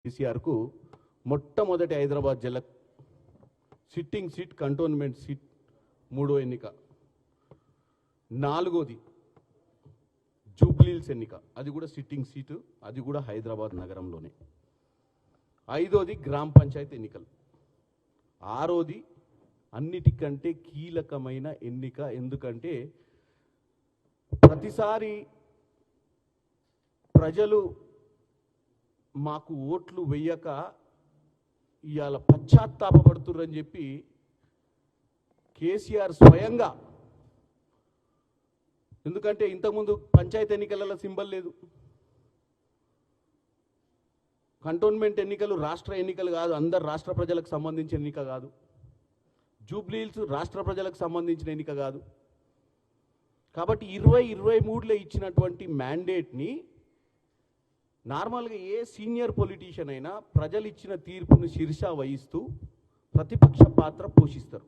కేసీఆర్కు మొట్టమొదటి హైదరాబాద్ జిల్లా సిట్టింగ్ సీట్ కంటోన్మెంట్ సీట్ మూడో ఎన్నిక, నాలుగోది జూబ్లీహిల్స్ ఎన్నిక, అది కూడా సిట్టింగ్ సీటు, అది కూడా హైదరాబాద్ నగరంలోనే. ఐదోది గ్రామ పంచాయతీ ఎన్నికలు. ఆరోది అన్నిటికంటే కీలకమైన ఎన్నిక. ఎందుకంటే ప్రతిసారి ప్రజలు మాకు ఓట్లు వెయ్యక ఇవాళ పశ్చాత్తాపడుతుర్రని చెప్పి కేసీఆర్ స్వయంగా, ఎందుకంటే ఇంతకుముందు పంచాయతీ ఎన్నికలలో సింబల్ లేదు, కంటోన్మెంట్ ఎన్నికలు రాష్ట్ర ఎన్నికలు కాదు, అందరు రాష్ట్ర ప్రజలకు సంబంధించిన ఎన్నిక కాదు, జూబ్లీహిల్స్ రాష్ట్ర ప్రజలకు సంబంధించిన ఎన్నిక కాదు. కాబట్టి 2023లో ఇచ్చినటువంటి మ్యాండేట్ని నార్మల్గా ఏ సీనియర్ పొలిటీషియన్ అయినా ప్రజలు ఇచ్చిన తీర్పును శిరసా వహిస్తూ ప్రతిపక్ష పాత్ర పోషిస్తారు.